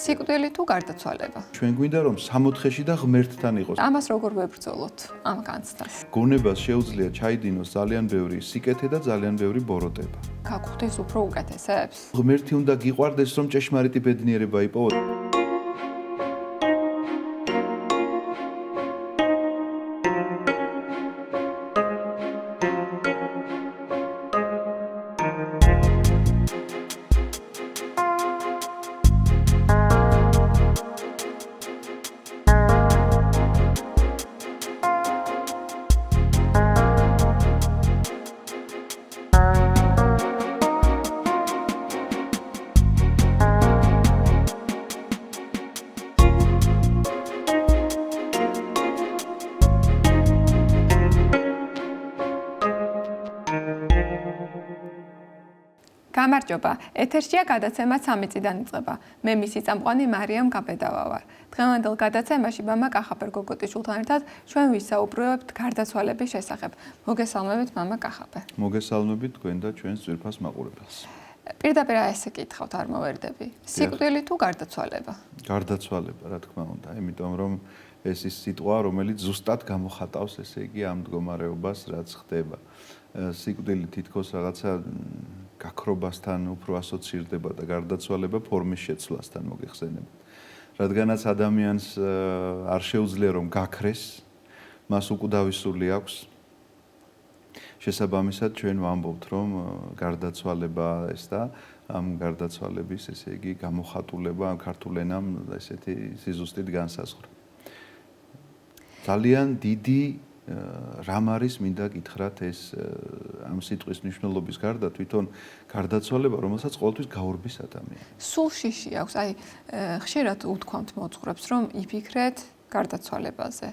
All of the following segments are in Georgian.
სიკვდილი თუ გარდაცვალება? ჩვენ გვინდა რომ 60-ში და ღმერთთან იყოს. ამას როგორ ვებრძოლოთ ამ განცდას? გონებას შეუძლია ჩაიდინოს ძალიან ბევრი სიკეთე და ძალიან ბევრი ბოროტება. გაგხვდეს უფრო უკეთესებს? ღმერთი უნდა გიყვარდეს რომ ჭეშმარიტი ბედნიერება იპოვოთ. გამარჯობა, ეთერშია გადაცემა 3 წიდან იწყება. მე მისი წამყვანი მარიამ გაბედავა ვარ. დღევანდელ გადაცემაში მამა კახაბერ გოგოტიშვილთან ერთად ჩვენ ვისაუბრებთ გარდაცვალების შესახებ. მოგესალმებით მამა კახაბერ. მოგესალმებით თქვენ და ჩვენს ძვირფას მაყურებელს. პირდაპირ ესე კითხავთ არ მოვერდები. სიკვდილი თუ გარდაცვალება? გარდაცვალება, რა თქმა უნდა, იმიტომ რომ ეს ის სიტყვა, რომელიც ზუსტად გამოხატავს, ესე იგი, ამ მდგომარეობას, რაც ხდება. სიკვდილი თითქოს რაღაცა გაქრობასთან უფრო ასოცირდება და გარდაცვალება ფორმის შეცვლასთან მოგეხსენებათ. რადგანაც ადამიანს არ შეუძლია რომ გაქრეს, მას უკვდავი სული აქვს. შესაბამისად ჩვენ ვამბობთ რომ გარდაცვალება ეს და ამ გარდაცვალების ესე იგი გამოხატულება ქართულ ენამ ესეთი სიზუსტით განსაზღვრა. ძალიან დიდი რამ არის მინდა გითხრათ ეს ამ სიტყვის მნიშვნელობის გარდა თვითონ გარდაცვალება რომელსაც ყოველთვის გაურბის ადამიანი. სულ შიში აქვს, აი ხშირად უთქვამთ მოძღვრებს რომ იფიქრეთ გარდაცვალებაზე.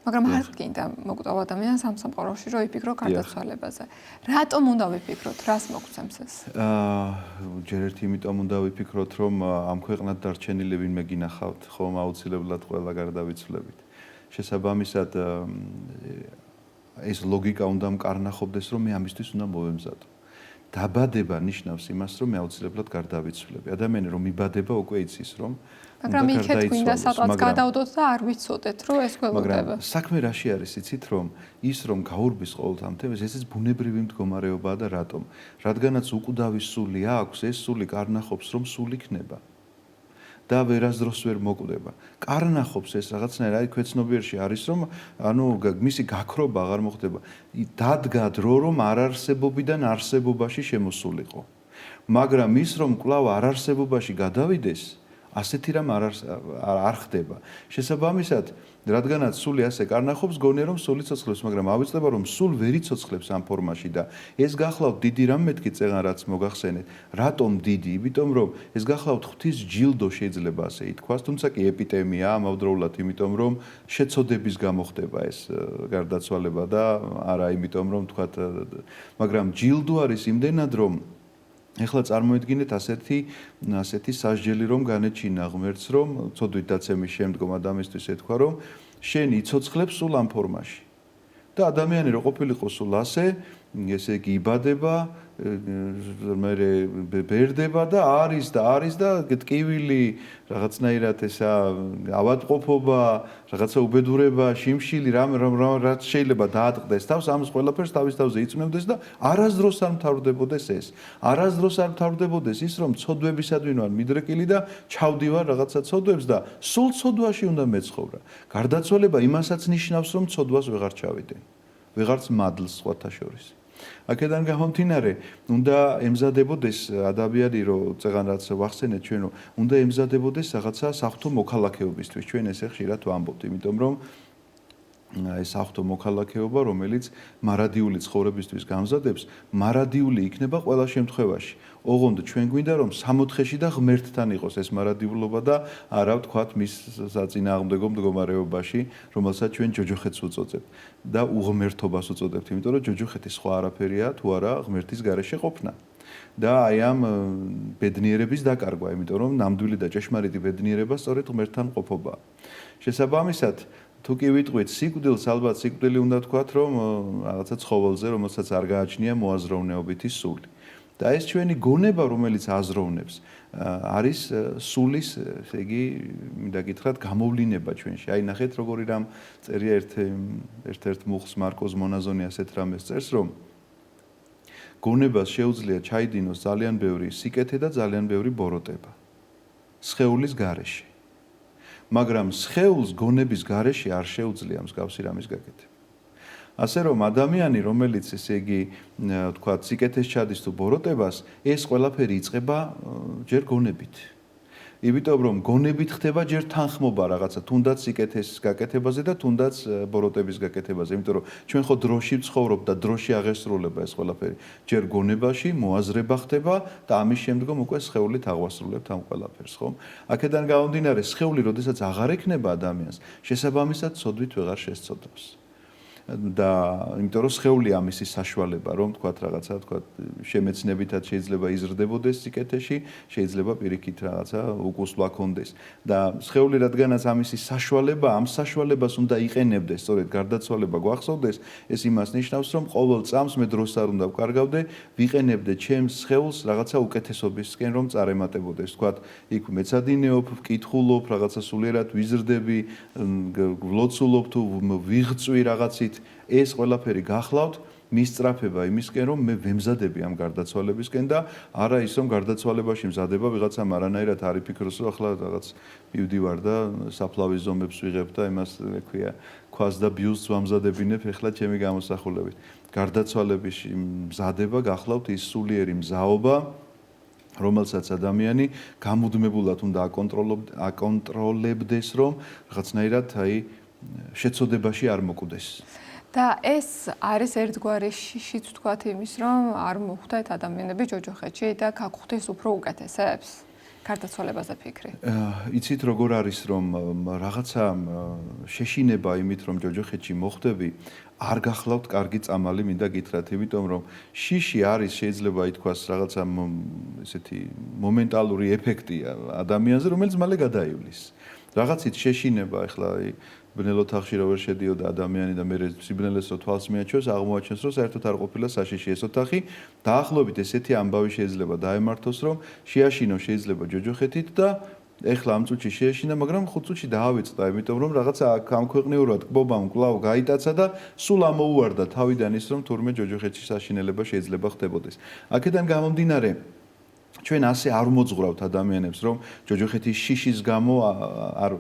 მაგრამ არ გინდა მოკვდავ ადამიანს ამ სამყაროში რომ იფიქრო გარდაცვალებაზე. რატომ უნდა ვიფიქროთ? რას მოგცემს ეს? ჯერ ერთი იმიტომ უნდა ვიფიქროთ რომ ამ ქვეყნად დარჩენილი ვინმე გინახავთ, ხომ აუცილებლად ყველა გარდავიცვლებით. შესაბამისად ეს ლოგიკა უნდა მკარნახობდეს რომ მე ამისთვის უნდა მოვემზადო. დაბადება ნიშნავს იმას რომ მე აუცილებლად გარდავიცვლები. ადამიანი რომ იბადება უკვე იცის რომ მაგრამ იქეთ გვინდა სადღაც გადავდოთ და არ ვიცოდეთ რომ ეს გველოდება. მაგრამ საქმე რაში არის იცით რომ ის რომ გაურბის ყოველთ ამ თემას ესეც ბუნებრივი მდგომარეობაა და რატომ? რადგანაც უკვდავი სული აქვს, ეს სული კარნახობს რომ სული იქნება. და ვერასდროს ვერ მოკვდება. კარნახობს ეს რაღაცნაირად, აი ქვეცნობიერში არის რომ ანუ მისი გაქრობა აღარ მოხდება. დადგა დრო რომ არარსებობიდან არსებობაში შემოსულიყო. მაგრამ ის რომ კვლავ არარსებობაში გადავიდეს, ასეთი რამ არ ხდება. შესაბამისად, რადგანაც სული ასე კარნახობს, გონია რომ სული ცოცხლებს, მაგრამ ავიწყდება რომ სულ ვერ იცოცხლებს ამ ფორმაში და ეს გახლავთ დიდი რამ მეთქი წეგან რაც მოგახსენეთ. რატომ დიდი? იმიტომ რომ ეს გახლავთ ღვთის ჯილდო შეიძლება ასე ითქვას, თუმცა კი ეპიდემია ამავდროულად, იმიტომ რომ შეცოდების გამო ხდება ეს გარდაცვალება და არა იმიტომ რომ თქვათ, მაგრამ ჯილდო არის იმდენად რომ ეხლა წარმოედგინეთ ასეთი სასჯელი რომ განეჩინა ღმერთს რომ ცოდვით დაცემის შემდგომ ადამიანისთვის ეთქვა რომ შენ იცოცხლებს სულ ამ ფორმაში და ადამიანი რო ყოფილიყო სულ ასე ესე იგი იბადება მე ბერდება და არის და ტკივილი რაღაცნაირად ესა ავადმყოფობა რაღაცა უბედურება შიმშილი რაც შეიძლება დაატყდეს თავს ამის ყველაფერს თავის თავზე იწვნევდეს და არასდროს არ მთავრდებოდეს ეს არასდროს არ მთავრდებოდეს ის რომ ცოდვებისადმი ვარ მიდრეკილი და ჩავდივარ რაღაცა ცოდვებს და სულ ცოდვაში უნდა მეცხოვრა გარდაცვალება იმასაც ნიშნავს რომ ცოდვას ვეღარ ჩავიდე ვეღარც მადლს სხვათა შორის აქედან გამომდინარე, უნდა ემზადებოდეს ადამიანი, რომ წეგან რაც ვახსენეთ ჩვენო, უნდა ემზადებოდეს რაღაცა საღვთო მოქალაქეობისთვის. ჩვენ ესე ხშირად ვამბობთ, იმიტომ რომ ეს საღვთო მოქალაქეობა, რომელიც მარადიული ცხოვრებისთვის გამზადებს, მარადიული იქნება ყველა შემთხვევაში. ოღონდ ჩვენ გვინდა რომ 60-ში და ღმერთთან იყოს ეს მარადილობა და არა ვთქვათ მის საწინააღმდეგო მდგომარეობაში, რომელსაც ჩვენ ჯოჯოხეთს უწოდებთ და უღმერთობას უწოდებთ, იმიტომ რომ ჯოჯოხეთი სხვა არაფერია თუ არა ღმერთის გარეშე ყოფნა. და აი ამ ბედნიერების დაკარგვა, იმიტომ რომ ნამდვილი და ჭეშმარიტი ბედნიერება სწორედ ღმერთთან ყოფობაა. შესაბამისად თუ კი ვიტყვით სიკვდილს, ალბათ სიკვდილი უნდა თქვათ, რომ რაღაცა ცხოველზე, რომელსაც არ გააჩნია მოაზროვნეობითი სული. და ეს ჩვენი გონება, რომელიც აზროვნებს, არის სულის, ესე იგი, მინდა გითხრათ, გამოვლინება ჩვენში. აი ნახეთ, როგორი რამ წერია ერთ-ერთ მუხლს მარკოზ მონაზონი ასეთ რამეს წერს, რომ გონებას შეუძლია ჩაიდინოს ძალიან ბევრი სიკეთე და ძალიან ბევრი ბოროტება სხეულის გარეშე. მაგრამ სხეულს გონების გარეშე არ შეუძლია მსგავსი რამის გაკეთება. ასე რომ ადამიანი, რომელიც ესე იგი, თქვა, სიკეთეს ჩადის თუ ბოროტებას, ეს ყველაფერი იწყება ჯერ გონებით. იმიტომ რომ გონებით ხდება ჯერ თანხმობა რაღაცა, თუნდაც სიკეთეს გაკეთებაზე და თუნდაც ბოროტების გაკეთებაზე. იმიტომ რომ ჩვენ ხო დროში ვცხოვრობ და დროში აღესრულება ეს ყველაფერი. ჯერ გონებაში მოაზრება ხდება და ამის შემდგომ უკვე სხეულით აღვასრულებთ ამ ყველაფერს, ხო? აქედან გამომდინარე, სხეული, როდესაც აღარ ექნება ადამიანს, შესაბამისად ცოდვით ვეღარ შესწოდავს. და იმიტომ რომ სხეული ამისი საშუალება, რომ თქვათ რაღაცა, თქვათ, შემეცნებითაც შეიძლება იზრდებოდეს სიკეთეში, შეიძლება პირიქით რაღაცა უკუსვლა ქონდეს. და სხეული რადგანაც ამისი საშუალება, ამ საშუალებას უნდა იყენებდეს, სწორედ გარდაცვალება გვახსოვდეს, ეს იმას ნიშნავს, რომ ყოველ წამს მე დროს არ უნდა ვკარგავდე, ვიყენებდე ჩემს სხეულს რაღაცა უკეთესობისკენ, რომ წარემატებოდეს. თქვათ, იქ მეცადინეობ, ვკითხულობ, რაღაცა სულიერად ვიზრდები, ვლოცულობ თუ ვიღწვი რაღაცით. ეს ყველაფერი გახლავთ მისწრაფება იმისკენ, რომ მე ვემზადები ამ გარდაცვალებისკენ და არა ის, რომ გარდაცვალებაში მზადება ვიღაცამ არანაირად არ იფიქროს, რომ ახლა რაღაც მივდივარ და საფლავის ზომებს ვიღებ და იმას ქვია, ქვას და ბიუსტს ვამზადებინებ ახლა ჩემი გამოსახულებით. გარდაცვალებაში მზადება გახლავთ ის სულიერი მზაობა, რომელსაც ადამიანი გამუდმებულად უნდა აკონტროლებდეს, რომ რაღაცნაირად აი შეცოდებაში არ მოკვდეს. და ეს არის ერთგვარი შიშიც თქვათ იმის, რომ არ მოხვდეთ ადამიანები ჯოჯოხეთში და გაგხვდეს უფრო უკეთესებს გარდაცვალებაზე ფიქრი. იცით როგორ არის, რომ რაღაცა შეშინება იმით, რომ ჯოჯოხეთში მოხვდები, არ გახლავთ კარგი წამალი, მინდა გითხრათ, იმიტომ რომ შიში არის შეიძლება ითქვას რაღაცა ესეთი მომენტალური ეფექტი ადამიანზე, რომელიც მალე გადაივლის. რაღაცით შეშინება, ახლა ბნელ ოთახში რო ვერ შედიოდა ადამიანი და მე სიბნელეს რო თვალს მიაჩვევს, აღმოაჩენს, რომ საერთოდ არ ყოფილა საშიში ეს ოთახი. დაახლოებით ესეთი ამბავი შეიძლება დაემართოს, რომ შეაშინო შეიძლება ჯოჯოხეთით და ეხლა ამ წუთში შეეშინა, მაგრამ 5 წუთში დაავიწყდა, იმიტომ რომ რაღაცა ამ ქვეყნიურად კბობამ კვლავ გაიტაცა და სულ ამოუვარდა თავიდან ის, რომ თურმე ჯოჯოხეთში საშინელება შეიძლება ხდებოდეს. აქედან გამომდინარე, ჩვენ ასე არ მოძღვრავთ ადამიანებს, რომ ჯოჯოხეთის შიშის გამო არ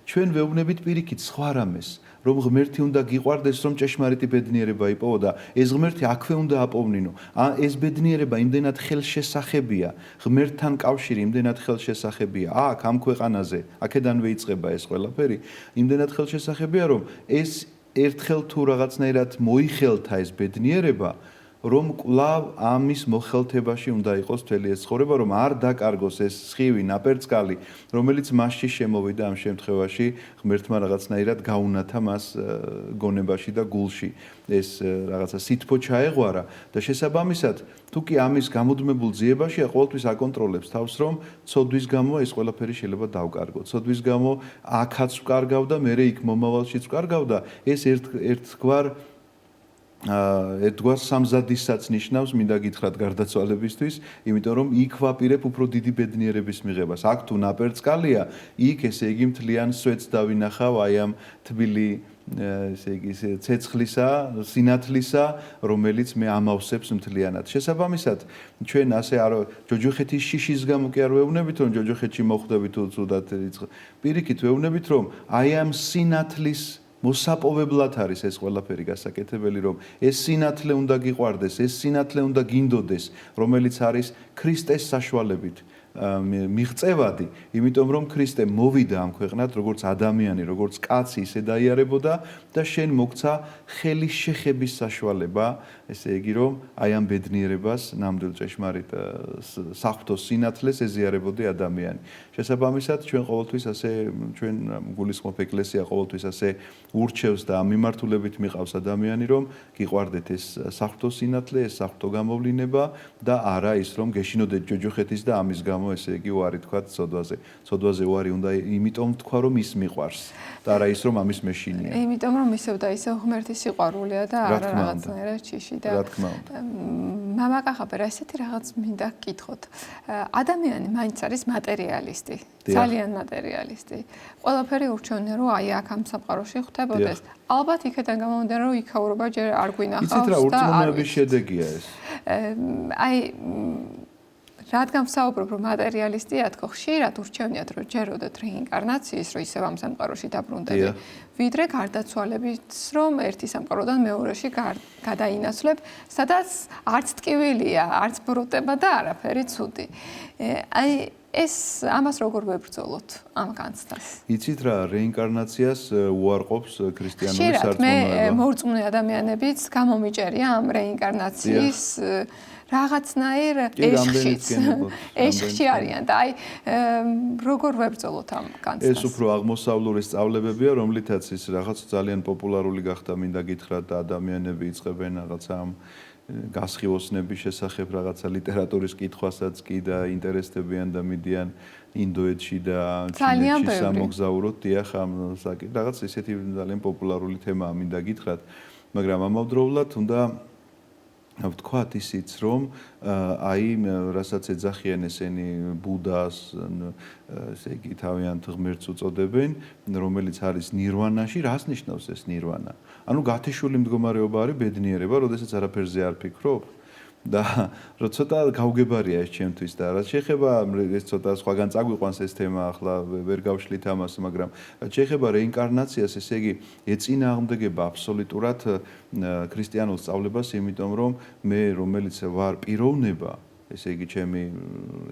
ჩვენ ვეუბნებით პირიქით სხვა რამეს, რომ ღმერთი უნდა გიყვარდეს, რომ ჭეშმარიტი ბედნიერება იპოვო და ეს ღმერთი აქვე უნდა აპოვნინო. ეს ბედნიერება იმდენად ხელშესახებია, ღმერთთან კავშირი იმდენად ხელშესახებია, აქ ამ ქვეყანაზე, აქედანვე იწყება ეს ყველაფერი, იმდენად ხელშესახებია, რომ ეს ერთხელ თუ რაღაცნაირად მოიხელთა ეს ბედნიერება, რომ კვლავ ამის მოხელთებაში უნდა იყოს მთელი ეს ცხოვრება, რომ არ დაკარგოს ეს სხივი ნაპერწკალი, რომელიც მასში შემოვიდა ამ შემთხვევაში, ღმერთმა რაღაცნაირად გაუნათა მას გონებაში და გულში. ეს რაღაცა სითბო ჩაეღვარა და შესაბამისად, თუ კი ამის გამუდმებულ ძიებაშია, ყოველთვის აკონტროლებს თავს, რომ ცოდვის გამო ეს ყველაფერი შეიძლება დავკარგო. ცოდვის გამო აქაც ვკარგავდა, მერე იქ მომავალშიც ვკარგავდა, ეს ერთგვარ ერთგვარ სამზადისსაც ნიშნავს, მინდა გითხრათ გარდაცვალებისთვის, იმიტომ რომ იქ ვაპირებ უფრო დიდი ბედნიერების მიღებას. აქ თუ ნაპერწკალია, იქ ესე იგი მთლიან სვეტს დავინახავ აი ამ თბილი ესე იგი ცეცხლისა, სინათლისა, რომელიც მე ამავსებს მთლიანად. შესაბამისად, ჩვენ ასე არ ჯოჯოხეთის შიშის გამო კი არ ვეუბნებით, რომ ჯოჯოხეთში მოხვდებით თუ ცუდად იწყო. პირიქით ვეუბნებით, რომ აი ამ სინათლის მოსაპოვებლად არის ეს ყველაფერი გასაკეთებელი, რომ ეს სინათლე უნდა გიყვარდეს, ეს სინათლე უნდა გინდოდეს, რომელიც არის ქრისტეს საშუალებით მიღწევადი, იმიტომ რომ ქრისტე მოვიდა ამ ქვეყნად როგორც ადამიანი, როგორც კაცი, ისე დაიარებოდა და შენ მოგცა ხელის შეხების საშუალება, ესე იგი რომ აი ამ ბედნიერებას, ნამდვილ ჭეშმარიტ საღვთო სინათლეს ეზიარებოდი ადამიანი. შესაბამისად, ჩვენ ყოველთვის ასე ჩვენ გულისხმობ ეკლესია ყოველთვის ასე ურჩევს და ამ მიმართულებით მიყავს ადამიანი, რომ გიყვარდეთ ეს საღვთო სინათლე, ეს საღვთო გამოვლინება და არა ის, რომ გეშინოდეთ ჯოჯოხეთის და ამის გამო ესე იგი უარი თქვა ცოდვაზე. ცოდვაზე უარი უნდა იმიტომ თქვა რომ ის მიყვარს და არა ის რომ ამის მეშინია. იმიტომ რომ ისევ და ისევ ღმერთი სიყვარულია და არა რაღაცნაირად ჩიში და რა თქმა უნდა. მამა კახაბერა ესეთი რაღაც მინდა გკითხოთ. ადამიანი მაინც არის მატერიალისტი, ძალიან მატერიალისტი. ყველაფერი ურჩევნია რომ აი აქ ამ სამყაროში ხვდებოდეს. ალბათ იქიდან გამომდინარე რომ იქაურობა ჯერ არ გვინახავს და იცით რა ურწმუნოების შედეგია ეს? აი რადგან ვსაუბრობ რომ მატერიალისტია თქო ხშირად ურჩევნიათ რომ ჯეროდოთ რეინკარნაციის რომ ისევ ამ სამყაროში დაბრუნდები ვიდრე გარდაცვალებით რომ ერთი სამყაროდან მეორეში გადაინაცვლებ სადაც არც ტკივილია არც ბრუტება და არაფერი ცუდი აი ეს ამას როგორ ვებრძოლოთ ამ განცდას იცით რა რეინკარნაციას უარყოფს ქრისტიანული სარწმუნოება მე მორწმუნე ადამიანებიც გამომიჭერია ამ რეინკარნაციის რაღაცნაირ ეშხში არიან და აი როგორ ვებრძოლოთ ამ განცდას ეს უფრო აღმოსავლური სწავლებებია რომლითაც ის რაღაც ძალიან პოპულარული გახდა მინდა გითხრათ და ადამიანები იწყებენ რაღაცა ამ გასხივოსნების შესახებ რაღაცა ლიტერატურის კითხვასაც კი და ინტერესდებიან და მიდიან ინდოეთში და ჩინეთში სამოგზაუროდ დიახ ამ რაღაც ისეთი ძალიან პოპულარული თემაა მინდა გითხრათ მაგრამ ამავდროულად უნდა ვთქვათ ისიც რომ აი რასაც ეძახიან ესენი ბუდას ესე იგი თავიანთ ღმერთს უწოდებენ რომელიც არის ნირვანაში რას ნიშნავს ეს ნირვანა ანუ გათიშული მდგომარეობა არის ბედნიერება როდესაც არაფერზე არ ფიქრობ და რო ცოტა გავგებარია ეს ჩემთვის და რაც შეეხება ეს ცოტა სხვაგან წაგვიყვანს ეს თემა ახლა ვერ გავშლით ამას მაგრამ შეეხება რეინკარნაციას ესე იგი ეწინააღმდეგება აბსოლუტურად ქრისტიანულ სწავლებას იმიტომ რომ მე რომელიც ვარ პიროვნება ესე იგი ჩემი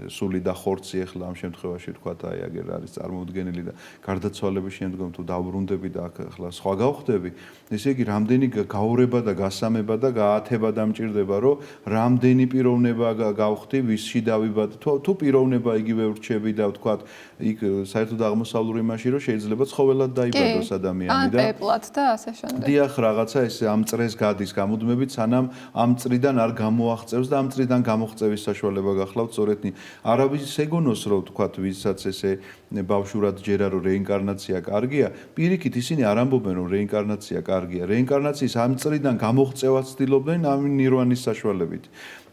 სული და ხორცი ახლა ამ შემთხვევაში ვთქვათ აი აგერ არის წარმოუდგენელი და გარდაცვალების შემდგომ თუ დავბრუნდები და ახლა სხვა გავხდები ესე იგი რამდენი გაურება და გასამება და გაათება დამჭირდება რომ რამდენი პიროვნება გავხდი ვისში დავიბად თუ პიროვნება იგივე ვრჩები და ვთქვათ იქ საერთოდ აღმოსავლური იმაში რომ შეიძლება ცხოველად დაიბადოს ადამიანი და პეპლად და ასე შემდეგ დიახ რაღაცა ეს ამ წრეს გადის გამუდმებით სანამ ამ წრიდან არ გამოაღწევს და ამ წრიდან გამოღწევის საშუალება გახლავთ სწორედ არავის ეგონოს რომ თქვათ ვისაც ესე ბავშვურად ჯერა რომ რეინკარნაცია კარგია პირიქით ისინი არ ამბობენ რომ რეინკარნაცია კარგია რეინკარნაციის ამ წრიდან გამოღწევას ცდილობენ ამ ნირვანის საშუალებით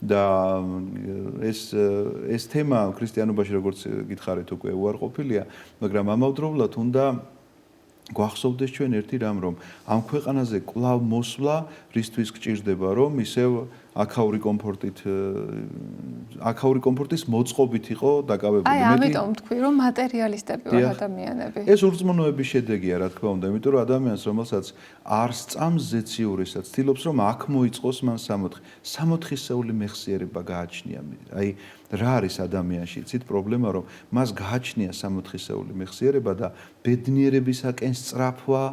და ეს თემა ქრისტიანობაში როგორც გითხარით უკვე უარყოფილია მაგრამ ამავდროულად უნდა გვახსოვდეს ჩვენ ერთი რამ რომ ამ ქვეყანაზე კვლავ მოსვლა რისთვის გჭირდება რომ ისევ აქაური კომფორტის მოწყობით იყო დაკავებული. აი ამიტომ თქვი რომ მატერიალისტები ვარ ადამიანები. ეს ურწმუნოების შედეგია რა თქმა უნდა, იმიტომ რომ ადამიანს რომელსაც არ სწამს ზეციურისაც ცდილობს რომ აქ მოიწყოს მან სამოთხი. სამოთხისეული მეხსიერება გააჩნია. აი რა არის ადამიანში? იცით პრობლემა რომ მას გააჩნია სამოთხისეული მეხსიერება და ბედნიერებისაკენ სწრაფვა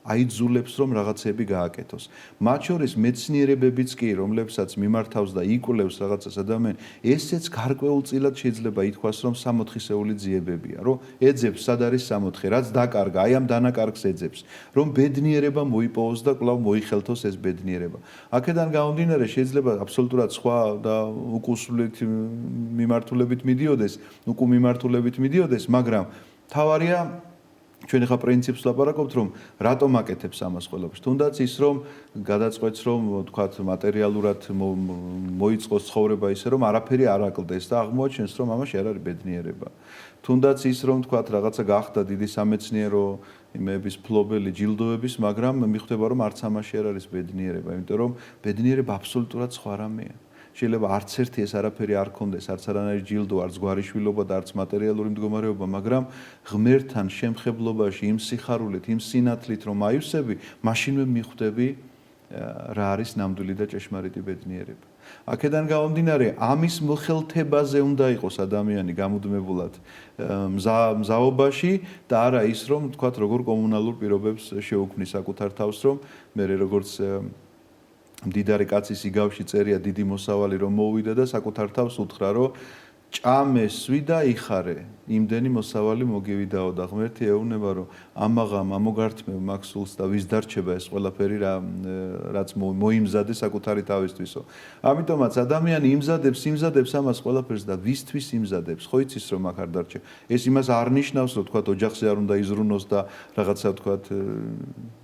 აიძულებს რომ რაღაცები გააკეთოს. მათ შორის მეცნიერებებიც კი, რომლებსაც მიმართავს და იკვლევს რაღაცას ადამიანი, ესეც გარკვეულწილად შეიძლება ითქვას, რომ სამოთხისეული ძიებებია, რომ ეძებს სად არის სამოთხე, რაც დაკარგა, აი ამ დანაკარგს ეძებს, რომ ბედნიერება მოიპოვოს და კვლავ მოიხელთოს ეს ბედნიერება. აქედან გამომდინარე შეიძლება აბსოლუტურად სხვა და უკუსვლით მიმართულებით მიდიოდეს, მაგრამ თავარია ჩვენ ახლა პრინციპს ლაპარაკობთ რომ რატომ აკეთებს ამას ყველაფერს თუნდაც ის რომ გადაწყვეტს რომ თქვათ მატერიალურად მოიწყოს ცხოვრება ისე რომ არაფერი არ აკლდეს და აღმოაჩენს რომ ამაში არ არის ბედნიერება თუნდაც ის რომ თქვათ რაღაცა გახდა დიდი სამეცნიერო იმების ფლობელი ჯილდოების მაგრამ მიხვდება რომ არც ამაში არ არის ბედნიერება იმიტომ რომ ბედნიერება აბსოლუტურად სხვა რამეა შეიძლება არც ერთი ეს არაფერი არ კონდეს, არც არანაირი ჯილდო, არც გვარიშვილობა და არც მატერიალური მდგომარეობა, მაგრამ ღმერთთან შემხებლობაში, იმ სიხარულით, იმ სინათლით რომ აივსები, მაშინვე მიხვდები რა არის ნამდვილი და ჭეშმარიტი ბედნიერება. აქედან გამომდინარე, ამის მოხელთებაზე უნდა იყოს ადამიანი გამუდმებულად მზაობაში და არა ის რომ თქვათ როგორ კომუნალურ პირობებს შეუქმნის საკუთარ თავს რომ მე როგორც მდიდარი კაცის იგავში წერია დიდი მოსავალი რომ მოვიდა და საკუთარ თავს უთხრა რომ ჭამე სვი და იხარე იმდენი მოსავალი მოგივიდაო და ღმერთი ეუბნება რომ ამაღამ ამოგართმევ მაგ სულს და ვის დარჩება ეს ყველაფერი რაც მოიმზადე საკუთარი თავისთვისო. ამიტომაც ადამიანი იმზადებს ამას ყველაფერს და ვისთვის იმზადებს, ხო იცის რომ აქ არ დარჩე. ეს იმას არ ნიშნავს რომ თქვა ოჯახზე არ უნდა იზრუნოს და რაღაცა თქვა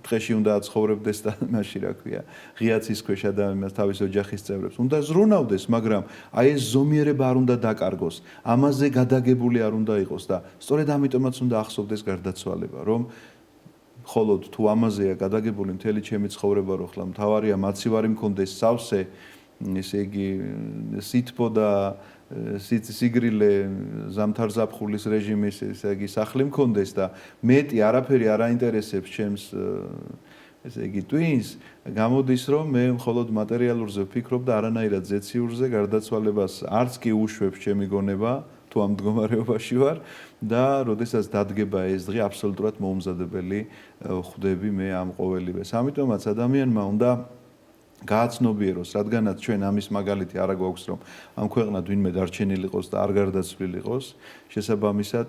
დღეში უნდა აცხოვრებდეს და მაშინ რა ქვია, ღიაცის ქვეშ ადამიანს თავის ოჯახის წევრებს უნდა ზრუნავდეს, მაგრამ აი ეს ზომიერება არ უნდა დაკარგოს. ამაზე გადაგებული არ უნდა იყოს და სწორედ ამიტომაც უნდა ახსოვდეს გარდაცვალება, რომ ხოლოდ თუ ამაზეა გადაგებული მთელი ჩემი ცხოვრება რო ხლა მთავარია მაცივარი მქონდეს სავსე, ესე იგი სითბო და სიგრილე ზამთარ-ზაფხულის რეჟიმის ესე იგი სახლი მქონდეს და მეტი არაფერი არ აინტერესებს ჩემს ესე იგი twins გამოდის რომ მე მხოლოდ მატერიალურზე ვფიქრობ და არანაირად ზეციურზე გარდაცვალებას არც კი უშვებს ჩემი გონება თუ ამ მდგომარეობაში ვარ და როდესაც დადგება ეს დღე აბსოლუტურად მოუმზადებელი ხვდები მე ამ ყოველივეს. ამიტომაც ადამიანმა უნდა გააცნობიეროს, რადგანაც ჩვენ ამის მაგალითი არა გვაქვს რომ ამ ქვეყნად ვინმე დარჩენილიყოს და არ გარდაცვლილიყოს, შესაბამისად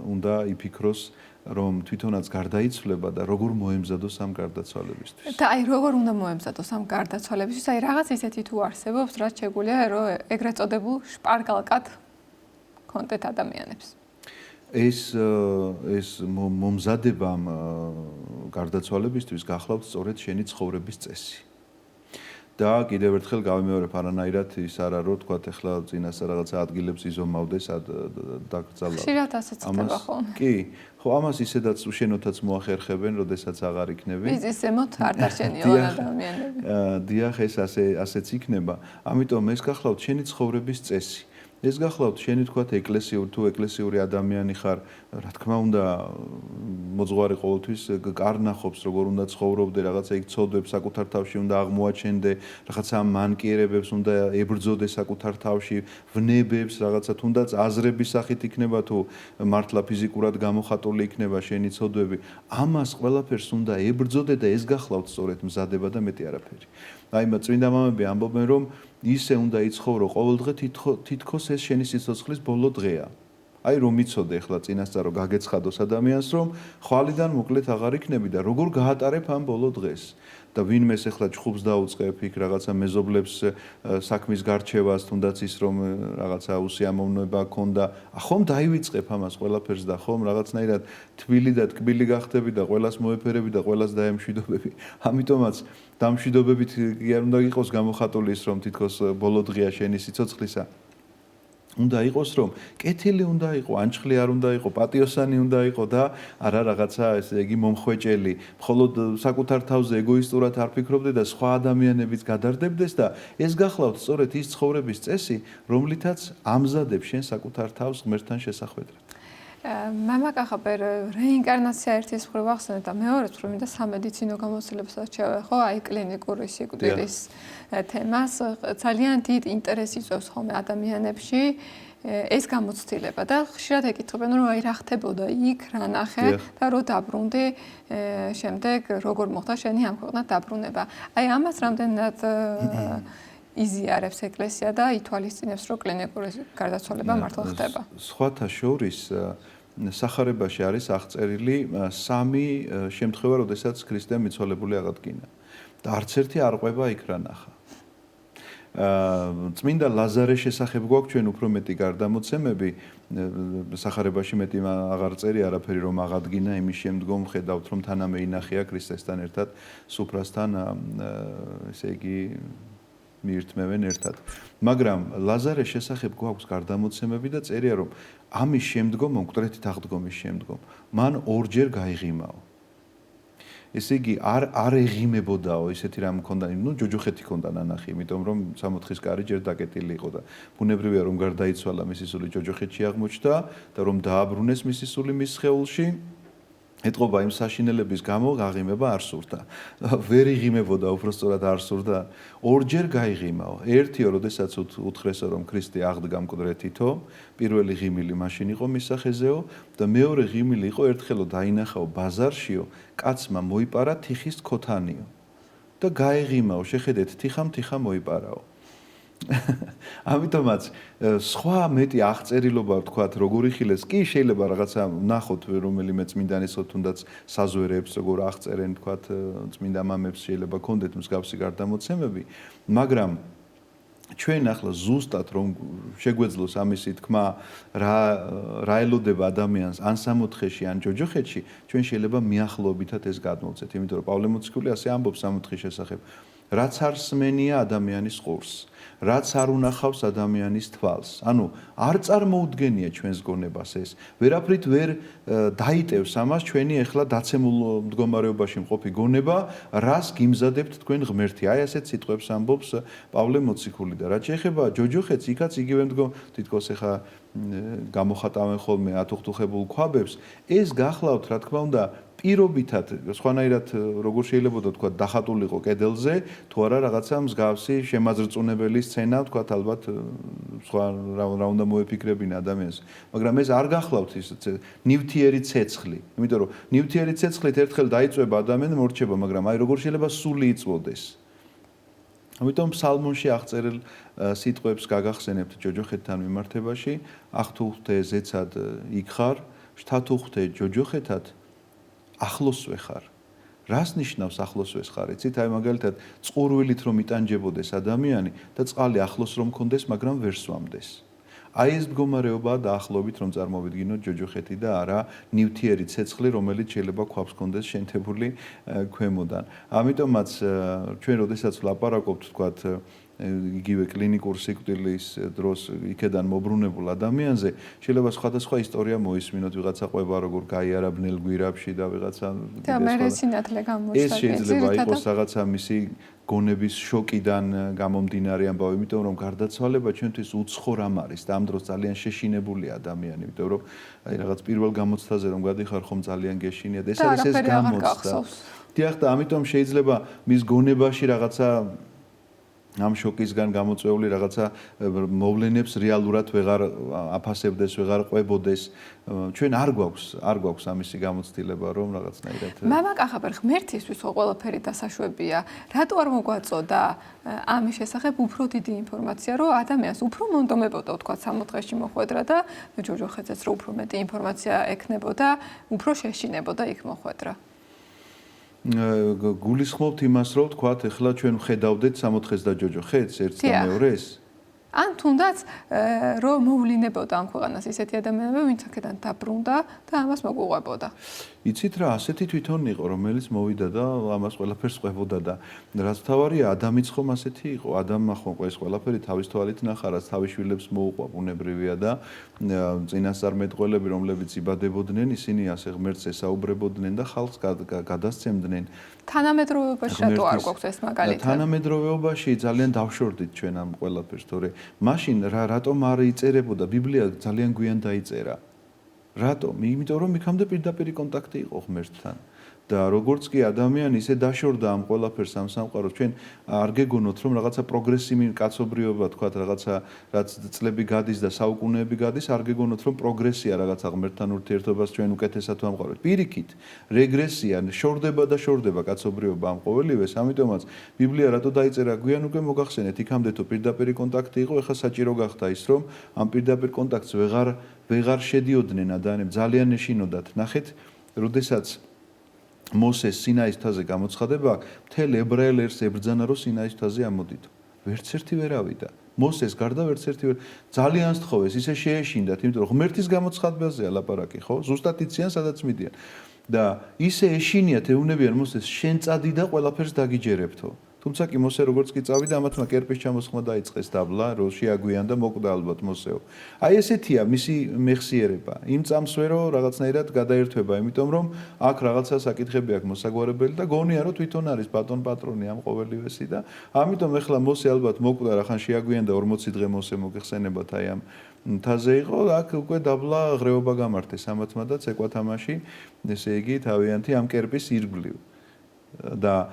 უნდა იფიქროს რომ თვითონაც გარდაიცვლება და როგორ მოემზადოს ამ გარდაცვალებისთვის. და აი როგორ უნდა მოემზადოს ამ გარდაცვალებისთვის? აი რაღაც ისეთი თუ არსებობს, რაც შეგვიძლია რომ ეგრეთ წოდებულ შპარგალკად კონტენტ ადამიანებს. ეს მომზადება ამ გარდაცვალებისთვის გახლავთ სწორედ შენი ცხოვრების წესი. და კიდევ ერთხელ გავიმეორებ არანაირად ის არა რომ თქვა ეხლა წინასწარ რაღაცა ადგილებს იზომავდეს დაკრძალავ. ხშირად ასეც ხდება ხოლმე. კი, ხო ამას ისედაც უშენოთაც მოახერხებენ, როდესაც აღარ იქნები. ის ზემოთ არ დარჩენილ ადამიანები. დიახ, ეს ასეც იქნება. ამიტომ ეს გახლავთ შენი ცხოვრების წესი. ეს გახლავთ შენი თქვათ თუ ეკლესიური ადამიანი ხარ, რა თქმა უნდა მოძღვარი ყოველთვის კარნახობს როგორ უნდა ცხოვრობდე, რაღაცა იქ ცოდვებს საკუთარ თავში უნდა აღმოაჩენდე, რაღაცა მანკიერებებს უნდა ებრძოდე საკუთარ თავში, ვნებებს, რაღაცა თუნდაც აზრების სახით იქნება თუ მართლა ფიზიკურად გამოხატული იქნება შენი ცოდვები, ამას ყველაფერს უნდა ებრძოდე და ეს გახლავთ სწორედ მზადება და მეტი არაფერი. აი წმინდა მამები ამბობენ რომ ისე უნდა იცხოვრო ყოველდღე თითქოს ეს შენი სიცოცხლის ბოლო დღეა. აი რომ იცოდე ახლა წინასწარ რომ გაგეცხადოს ადამიანს რომ ხვალიდან მოკლედ აღარ იქნები და როგორ გაატარებ ამ ბოლო დღეს. და ვინმეს ახლა ჩხუბს დაუწყებ იქ რაღაცა მეზობლებს საქმის გარჩევას, თუნდაც ის რომ რაღაცა უსიამოვნება ქონდა, ხომ დაივიწყებ ამას ყველაფერს და ხომ რაღაცნაირად თბილი და ტკბილი გახდები და ყველას მოეფერები და ყველას დაემშვიდობები. ამიტომაც დამშვიდობებით კი არ უნდა იყოს გამოხატული ის რომ თითქოს ბოლო დღეა შენი სიცოცხლისა. უნდა იყოს რომ კეთილი უნდა იყოს, ანჩხლი არ უნდა იყოს, პატიოსანი უნდა იყოს და არა რაღაცა ესე იგი მომხვეჭელი, მხოლოდ საკუთარ თავზე ეგოისტურად არ ფიქრობდე და სხვა ადამიანებიც გადარდებდეს და ეს გახლავთ სწორედ ის ცხოვრების წესი, რომლითაც ამზადებს შენ საკუთარ თავს ღმერთთან შესახვედრად. მამა კახაბერ რეინკარნაცია ერთის მხრივ ახსენეთ და მეორეს მხრივ მინდა სამედიცინო გამოცდილებასაც შევეხო, აი კლინიკური სიკვდილის თემას ძალიან დიდ ინტერესს იწვევს ხოლმე ადამიანებში ეს გამოცდილება და ხშირად ეკითხებენ რომ აი რა ხდებოდა იქ, რა ნახე და რო დაბრუნდი შემდეგ როგორ მოხდა შენი ამ ქვეყნად დაბრუნება. აი ამას რამდენად იზიარებს ეკლესია და ითვალისწინებს რომ კლინიკური გარდაცვალება მართლა ხდება. სხვათა შორის სახარებაში არის აღწერილი 3 შემთხვევა, როდესაც ქრისტე მიცვალებული აღადგინა. და არც ერთი არ ყვება იქ რა ნახა. წმინდა ლაზარეს შესახებ გვაქვს ჩვენ უფრო მეტი გარდამოცემები, სახარებაში მეტი აღარ წერი არაფერი რომ აღადგინა, იმის შემდგომ ხედავთ რომ თანამე ინახია ქრისტესთან ერთად სუფრასთან, ესე იგი მიირთმევენ ერთად. მაგრამ ლაზარეს შესახებ გვაქვს გარდამოცემები და წერია რომ ამის შემდგომ, კონკრეტით აღდგომის შემდგომ, მან ორჯერ გაიღიმაო. ესე იგი არ ეღიმებოდაო, ისეთი რამ მქონდა, ჯოჯოხეთი ქონდა ნანახი, იმიტომ რომ 64-ის კარი ჯერ დაკეტილი იყო და ბუნებრივია რომ გარდაიცვალა მისი სული ჯოჯოხეთში აღმოჩნდა და რომ დააბრუნეს მისი სული მის სხეულში. ეთყობა იმ საშინელების გამო გაღიმება არ სურდა. ვერ იღიმებოდა, უბრალოდ არ სურდა. ორჯერ გაიღიმაო. ერთიო, როდესაც უთხრესო რომ ქრისტე აღდგა მკვდრეთითო, პირველი ღიმილი მაშინ იყო მის სახეზეო და მეორე ღიმილი იყო ერთხელო დაინახაო ბაზარშიო, კაცმა მოიპარა თიხის ქოთანიო. და გაეღიმაო, შეხედეთ, თიხა მოიპარაო. ამიტომაც სხვა მეტი აღწერილობა ვთქვათ, როგორ იხილეს, კი შეიძლება რაღაცა ნახოთ რომელიმე წმინდანის თუნდაც საზვერებს, როგორ აღწერენ ვთქვათ, წმინდა მამებს შეიძლება კონდეთ მსგავსი გარდამოცემები, მაგრამ ჩვენ ახლა ზუსტად რომ შეგვეძლოს ამისი თქმა, რა ელოდება ადამიანს ან სამოთხეში, ან ჯოჯოხეთში, ჩვენ შეიძლება მიახლოებითად ეს გადმოვცეთ, იმიტომ რომ პავლე მოციქული ასე ამბობს სამოთხის შესახებ. რაც არ სმენია ადამიანის ყურს, რაც არ უნახავს ადამიანის თვალს. ანუ არ წარმოუდგენია ჩვენს გონებას ეს. ვერაფრით ვერ დაიტევს ამას ჩვენი ახლა დაცემულ მდგომარეობაში მყოფი გონება, რას გიმზადებთ თქვენ ღმერთი. აი ასეთ სიტყვებს ამბობს პავლე მოციქული და რაც შეეხება ჯოჯოხეთს, იქაც იგივე თითქოს ახლა გამოხატავენ ხოლმე ათუხთუხებულ ქვაბებს, ეს გახლავთ რა თქმა უნდა პირობითად, სხვანაირად როგორ შეიძლება თქვა დახატულიყო კედელზე, თუ არა რაღაცა მსგავსი შემაძრწუნებელი სცენა, თქვა ალბათ სხვა რა უნდა მოეფიქრებინა ადამიანს. მაგრამ ეს არ გახლავთ ის ნივთიერი ცეცხლი, იმიტომ რომ ნივთიერი ცეცხლით ერთხელ დაიწვება ადამიანი მორჩება, მაგრამ აი როგორ შეიძლება სული იწვოდეს. ამიტომ ფსალმონში აღწერილ სიტყვებს გაგახსენებთ ჯოჯოხეთთან მიმართებაში, ახთუხთე ზეცად იქ ხარ, შთათუხთე ჯოჯოხეთად ახლოსვე ხარ. რას ნიშნავს ახლოსვე ხარ? იცით, აი მაგალითად, წყურვილით რომ იტანჯებოდეს ადამიანი და წყალი ახლოს რომ მქონდეს, მაგრამ ვერ სვამდეს. აი ეს მდგომარეობაა დაახლოებით რომ წარმოვიდგინოთ ჯოჯოხეთი და არა ნივთიერი ცეცხლი, რომელიც შეიძლება ქვაბს ჰქონდეს შენთებული ქვემოდან. ამიტომაც ჩვენ როდესაც ვლაპარაკობთ, ვთქვათ, იგივე კლინიკურ სიკვდილის დროს იქედან მობრუნებულ ადამიანზე, შეიძლება სხვადასხვა ისტორია მოისმინოთ, ვიღაცა ყვება როგორ გაიარა ბნელ გვირაბში და ვიღაცა და მე სინათლე გამოჩნდა. ეს შეიძლება იყოს რაღაცა მისი გონების შოკიდან გამომდინარე ამბავი, იმიტომ რომ გარდაცვალება ჩვენთვის უცხო რამ არის და ამ დროს ძალიან შეშინებულია ადამიანი, იმიტომ რომ აი რაღაც პირველ გამოცდაზე რომ გადიხარ ხომ ძალიან გეშინია და ეს არის ეს გამოცდა. დიახ და ამიტომ შეიძლება მის გონებაში რაღაცა ამ შოკისგან გამოწვეული რაღაცა მოვლენებს რეალურად ვეღარ აფასებდეს, ვეღარ ყვებოდეს. ჩვენ არ გვაქვს ამისი გამოცდილება, რომ რაღაცნაირად მამა კახაბერ ღმერთისთვის ყველაფერი დასაშვებია. რატო არ მოგვაწოდა ამის შესახებ უფრო დიდი ინფორმაცია, რომ ადამიანს უფრო მონდომებოდა, ვთქვათ, სამოთხეში მოხვედრა და ჯოჯოხეთზეც რომ უფრო მეტი ინფორმაცია ექნებოდა, უფრო შეშინებოდა იქ მოხვედრა. გულისხმობთ იმას, რომ თქვათ, ეხლა ჩვენ ვხედავდეთ სამოთხეს და ჯოჯოხეთს ერთს და მეორეს? ან თუნდაც რომ მოვლინებოდა ამ ქვეყანას ისეთი ადამიანები, ვინც აქედან დაბრუნდა და ამას მოგუყვებოდა. იცით რა, ასეთი თვითონ იყო, რომელიც მოვიდა და ამას ყველაფერს ყვებოდა და რაც თავარია, ადამიანიც ხომ ასეთი იყო. ადამიანმა ხომ ეს ყველაფერი თავის თვალით ნახა, რაც თავის შვილებს მოუყვა, ბუნებრივია და წინასწარმეტყველები, რომლებიც იბადებოდნენ, ისინი ასე ღმერთს ესაუბრებოდნენ და ხალხს გადასცემდნენ. თანამედროვეობაში რატო არ გვაქვს ეს მაგალითი? თანამედროვეობაში ძალიან დავშორდით ჩვენ ამ ყველაფერს, თორე მაშინ რატომ არ იწერებოდა ბიბლია ძალიან გვიან დაიწერა. რატომ? იმიტომ რომ იქამდე პირდაპირი კონტაქტი იყო ღმერთთან. და როგორც კი ადამიანი ისე დაშორდა ამ ყველაფერს ამ სამყაროს, ჩვენ არ გეგონოთ რომ რაღაცა პროგრესივი კაცობრიობა, თქვათ, რაღაცა რაც წლები გადის და საუკუნეები გადის, არ გეგონოთ რომ პროგრესია რაღაცა ღმერთთან ურთიერთობას ჩვენ უკეთესად ვამყაროთ. პირიქით, რეგრესია, შორდება და შორდება კაცობრიობა ამ ყოველივეს, ამიტომაც ბიბლია რატო დაიწერა გვიან უკვე მოგახსენეთ, იქამდე თუ პირდაპირი კონტაქტი იყო, ეხლა საჭირო გახდა ის რომ ამ პირდაპირ კონტაქტს ვეღარ შედიოდნენ ადამიანები, ძალიან ეშინოდათ. ნახეთ, როდესაც მოსეს სინაის მთაზე გამოცხადება, მთელ ებრაელ ერს ებრძანა რომ სინაის მთაზე ამოდიდო. ვერც ერთი ვერ ავიდა. მოსეს გარდა ვერც ერთი ვერ ძალიან სთხოვეს, ისე შეეშინდათ, იმიტომ რომ ღმერთის გამოცხადებაზეა ლაპარაკი, ხო? ზუსტად იციან, სადაც მიდიან. და ისე ეშინიათ, ეუნებიან მოსეს, შენ წადი და ყველაფერს დაგიჯერებთო. თუმცა კი მოსე როგორც კი წავიდა, ამათმა კერპის ჩამოსხმა დაიწყეს დაბლა, რომ შეაგვიან და მოკვდა ალბათ მოსეო. აი ესეთია მისი მეხსიერება. იმ წამსვერო რაღაცნაირად გადაერთვება, იმიტომ რომ აქ რაღაცა საკითხები აქვს მოსაგვარებელი და გონია რომ თვითონ არის ბატონ პატრონი ამ ყოველივესი და ამიტომ ეხლა მოსე ალბათ მოკვდა, რახან შეაგვიან და 40 დღე მოსე მოგეხსენებათ აი ამ მთაზე იყო, აქ უკვე დაბლა ღრეობა გამართეს ამათმა და ცეკვა თამაში, ესე იგი თავიანთი ამ კერპის ირგვლივ. და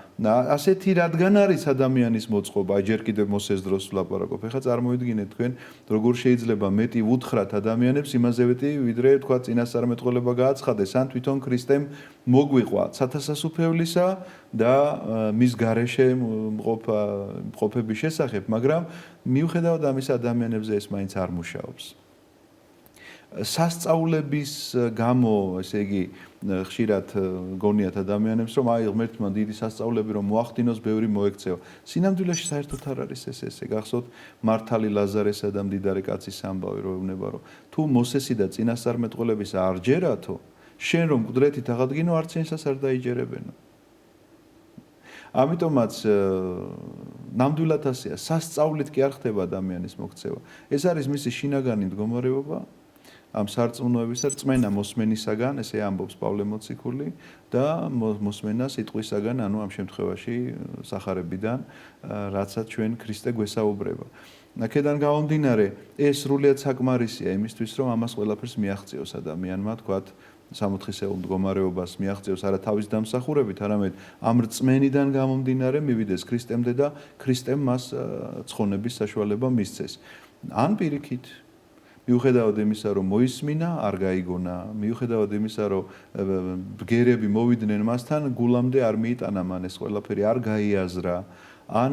ასეთი რადგან არის ადამიანის მოწყობა, ჯერ კიდევ მოსეს დროს ვლაპარაკობ. ეხლა წარმოიდგინეთ თქვენ, როგორ შეიძლება მეტი უთხრათ ადამიანებს იმაზე მეტი, ვიდრე თქვა წინასწარმეტყველება გააცხადეს, ან თვითონ ქრისტემ მოგვიყვა სათავსუფევლისა და მის გარეშე მყოფების შესახებ, მაგრამ მიუხედავად ამისა ადამიანებზე ეს მაინც არ მუშაობს. სასწაულების გამო, ესე იგი, ხშირად გონიათ ადამიანებს, რომ აი ღმერთმა დიდი სასწაულები რომ მოახდინოს, ბევრი მოექცევა. სინამდვილეში საერთოდ არ არის ესე. გახსოვთ მართალი ლაზარესა და მდიდარი კაცის ამბავი, რომ ეუბნება, რომ თუ მოსესი და წინასწარმეტყველების არ ჯერათო, შენ რომ მკვდრეთით აღადგინო, არც ენსას არ დაიჯერებენო. ამიტომაც ნამდვილად ასეა, სასწაულით კი არ ხდება ადამიანის მოქცევა. ეს არის მისი შინაგანი მდგომარეობა. ამ სარწმუნოებისა რწმენა მოსმენისაგან, ესე ამბობს პავლე მოციქული და მოსმენა სიტყვისაგან, ანუ ამ შემთხვევაში სახარებიდან, რაცაც ჩვენ ქრისტე გვესაუბრება. აქედან გამომდინარე, ეს სრულიად საკმარისია იმისთვის, რომ ამას ყველაფერს მიაღწიოს ადამიანმა, თქვათ, სამოთხისეულ მდგომარეობას მიაღწიოს არა თავის დამსახურებით, არამედ ამ რწმენიდან გამომდინარე მივიდეს ქრისტემდე და ქრისტემ მას ცხონების საშუალება მისცეს. ან პირიქით მიუხედავად იმისა, რომ მოისმინა, არ გაიგონა, მიუხედავად იმისა, რომ ბგერები მოვიდნენ მასთან, გულამდე არ მიიტანა მან ეს ყველაფერი, არ გაიაზრა, ან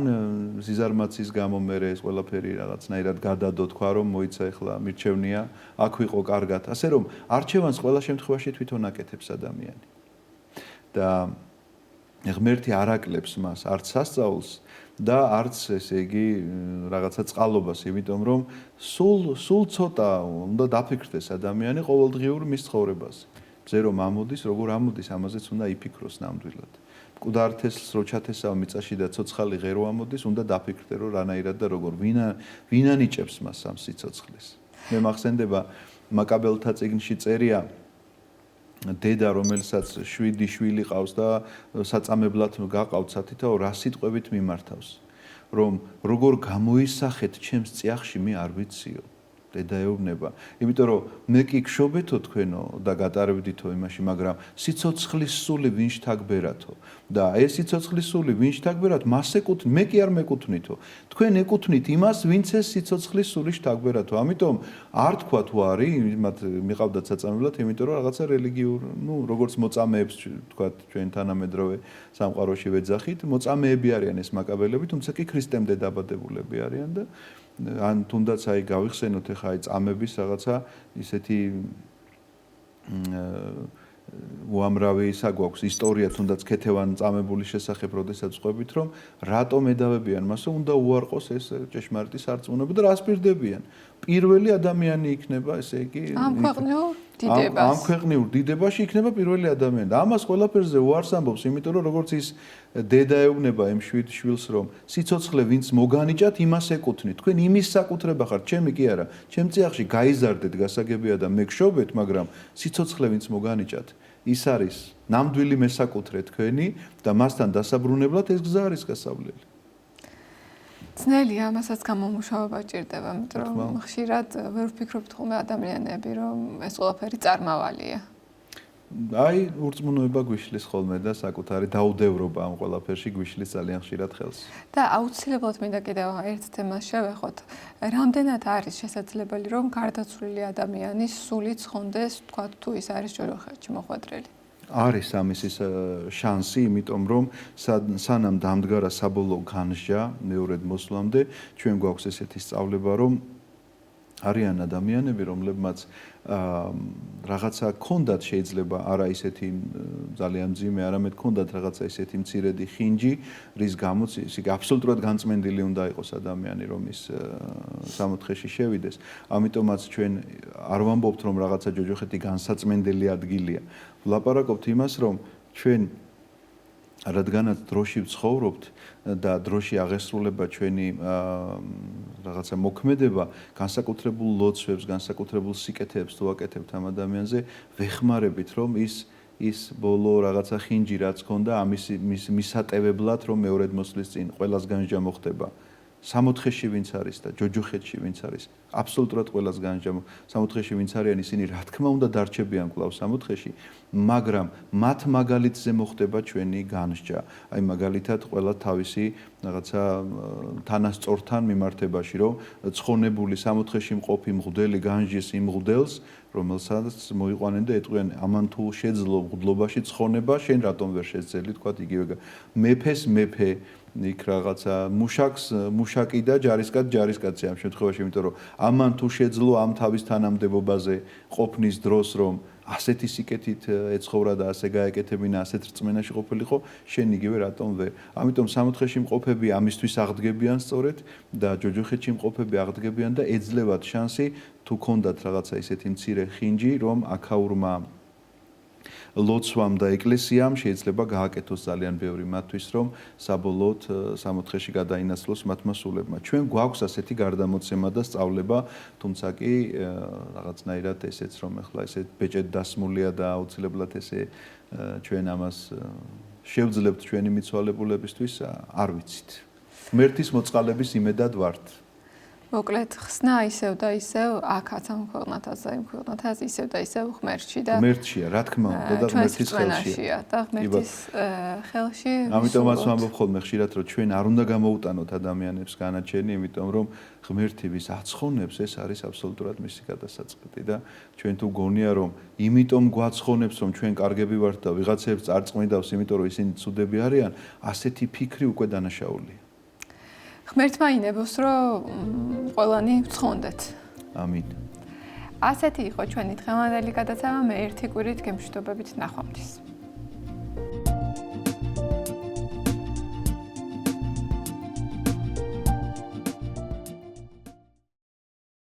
ზიზარმაცის გამო მე ეს ყველაფერი რაღაცნაირად გადადო, თქვა რომ მოიცა ეხლა მირჩევნია, აქ ვიყო კარგად. ასე რომ არჩევანს ყველა შემთხვევაში თვითონ აკეთებს ადამიანი. და ღმერთი არ აკლებს მას არც სასწაულს და არც ესე იგი რაღაცა წყალობას, იმიტომ რომ სულ ცოტა უნდა დაფიქრდეს ადამიანი ყოველდღიურ მის ცხოვრებაზე. ზე რომ ამოდის, როგორ ამოდის, ამაზეც უნდა იფიქროს ნამდვილად. მკვდარ თესლს რო ჩათესავ მიწაში და ცოცხალი ღერო ამოდის, უნდა დაფიქრდე რომ რანაირად და როგორ ვინ ანიჭებს მას ამ სიცოცხლეს. მე მახსენდება მაკაბელთა წიგნში წერია დედა, რომელსაც 7 შვილი ყავს და საწამებლად გაყავთ სათითაო, რა სიტყვებით მიმართავს, რომ როგორ გამოისახეთ ჩემს წიაღში მე არ ვიციო. დედა ეუბნება, იმიტომ რომ მე კი გშობეთო თქვენო და გატარებდითო იმაში, მაგრამ სიცოცხლის სული ვინ შთაგბერათო და ეს სიცოცხლის სული ვინ შთაგბერათ, მას ეკუთვნით, მე კი არ მეკუთვნითო. თქვენ ეკუთვნით იმას, ვინც ეს სიცოცხლის სული შთაგბერათო. ამიტომ არ თქვა თუ არის, მათ მიყავდათ საწამებლად, იმიტომ რომ რაღაცა რელიგიურ, როგორც მოწამეებს თქვა ჩვენ თანამედროვე სამყაროში ვეძახით, მოწამეები არიან ეს მაკაბელები, თუმცა კი ქრისტემდე დაბადებულები არიან და ან თუნდაც აი გავიხსენოთ ეხა აი წამების რაღაცა ისეთი უამრავი ისა გვაქვს ისტორია თუნდაც ქეთევან წამებულის შესახებ როდესაც ვყვებით რომ რატომ ედავებიან მას რომ უნდა უარყოს ეს ჭეშმარიტი სარწმუნოება და რას პირდებიან პირველი ადამიანი იქნება ესე იგი ამ ქვეყნიურ დიდებაში იქნება პირველი ადამიანი და ამას ყველაფერზე უარს ამბობს იმიტომ რომ როგორც ის დედა ეუბნება იმ 7 შვილს რომ სიცოცხლე ვინც მოგანიჭათ იმას ეკუთვნით თქვენ იმის საკუთრება ხართ ჩემი კი არა ჩემ წიაღში გაიზარდეთ გასაგებია და მე გშობეთ მაგრამ სიცოცხლე ვინც მოგანიჭათ ის არის ნამდვილი მესაკუთრე თქვენი და მასთან დასაბრუნებლად ეს გზა არის გასავლელი ძნელია ამასაც გამომუშავება ჭირდება, იმიტომ რომ ხშირად ვერ ვფიქრობთ ხოლმე ადამიანები, რომ ეს ყველაფერი წარმავალია. აი, ურწმუნოება გვიშლის ხოლმე და საკუთარი დაუდევრობა ამ ყველაფერში გვიშლის ძალიან ხშირად ხელს. და აუცილებლად მინდა კიდევ ერთ თემას შევეხოთ. რამდენად არის შესაძლებელი, რომ გარდაცვლილი ადამიანის სული ცხონდეს, თქვა თუ ის არის ჯოჯოხეთში მოხვედრილი? არის ამის ის შანსი, იმიტომ რომ სანამ დამდგარა საბოლოო განსჯა მეორედ მოსვლამდე, ჩვენ გვაქვს ესეთი სწავლება, რომ არიან ადამიანები, რომლებმაც რაღაცა ქონდათ შეიძლება არა ისეთი ძალიან მძიმე, არამედ ქონდათ რაღაცა ისეთი მცირედი ხინჯი, რის გამოც ისე აბსოლუტურად განწმენდილი უნდა იყოს ადამიანი, რომ ის სამოთხეში შევიდეს. ამიტომაც ჩვენ არ ვამბობთ, რომ რაღაცა ჯოჯოხეთი განსაწმენდელი ადგილია. ვლაპარაკობთ იმას, რომ ჩვენ რადგანაც დროში ვცხოვრობთ და დროში აღესრულება ჩვენი რაღაცა მოქმედება, განსაკუთრებულ ლოცვებს, განსაკუთრებულ სიკეთეებს თუ აკეთებთ ამ ადამიანზე, ვეხმარებით, რომ ის ბოლო რაღაცა ხინჯი რაც ქონდა, ამის მისატევებლად, რომ მეორედ მოსვლის წინ ყველას განსჯა მოხდება. სამოთხეში ვინც არის და ჯოჯოხეთში ვინც არის, აბსოლუტურად ყველას განსჯამო. სამოთხეში ვინც არიან, ისინი რა თქმა უნდა დარჩებიან კვლავ სამოთხეში, მაგრამ მათ მაგალითზე მოხდება ჩვენი განსჯა. აი მაგალითად ყველა თავისი რაღაცა თანასწორთან მიმართებაში, რომ ცხონებული სამოთხეში მყოფი მღვდელი განსჯის იმ მღვდელს, რომელსაც მოიყვანენ და ეტყვიან, ამან თუ შეძლო მღვდლობაში ცხონება, შენ რატომ ვერ შეძელი, თქვა იგივე. მეფეს მეფე იქ რაღაცა მუშაკი და ჯარისკაცი ამ შემთხვევაში, იმიტომ რომ ამან თუ შეძლო ამ თავის თანამდებობაზე ყოფნის დროს, რომ ასეთი სიკეთით ეცხოვრა და ასე გაეკეთებინა, ასეთ რწმენაში ყოფილიყო, შენ იგივე რატომ ვერ? ამიტომ სამოთხეში მყოფები ამისთვის აღდგებიან სწორედ და ჯოჯოხეთში მყოფები აღდგებიან და ეძლევათ შანსი თუ ქონდათ რაღაცა ისეთი მცირე ხინჯი, რომ აქაურმა ლოცვამ და ეკლესიამ შეიძლება გააკეთოს ძალიან ბევრი მათთვის, რომ საბოლოოდ სამოთხეში გადაინაცვლოს მათმა სულებმა. ჩვენ გვაქვს ასეთი გარდამოცემა და სწავლება, თუმცა კი რაღაცნაირად ესეც რომ ახლა ესე ბეჭედ დასმულია და აუცილებლად ესე ჩვენ ამას შევძლებთ ჩვენი მიცვალებულებისთვის, არ ვიცით. ღმერთის მოწყალების იმედად ვართ. მოკლედ ხსნა ისევ და ისევ აქაც ამ ქვეყნათაც და იმ ქვეყნათაც ისევ და ისევ ღმერთში და ღმერთშია, რა თქმა უნდა და ღმერთის ხელშია. და ღმერთის ხელში. ამიტომაც ვამბობ ხოლმე ხშირად, რომ ჩვენ არ უნდა გამოვუტანოთ ადამიანებს განაჩენი, იმიტომ რომ ღმერთი ვის აცხონებს, ეს არის აბსოლუტურად მისი გადასაწყვეტი და ჩვენ თუ გონია რომ იმიტომ გვაცხონებს, რომ ჩვენ კარგები ვართ და ვიღაცებს წარწყვინდავს, იმიტომ რომ ისინი ცუდები არიან, ასეთი ფიქრი უკვე დანაშაულია. ღმერთმა ინებოს, რომ ყველანი ვცხონდეთ. ამინ. ასეთი იყო ჩვენი დღევანდელი გადაცემა, მე ერთი კვირით გემშვიდობებით ნახვამდის.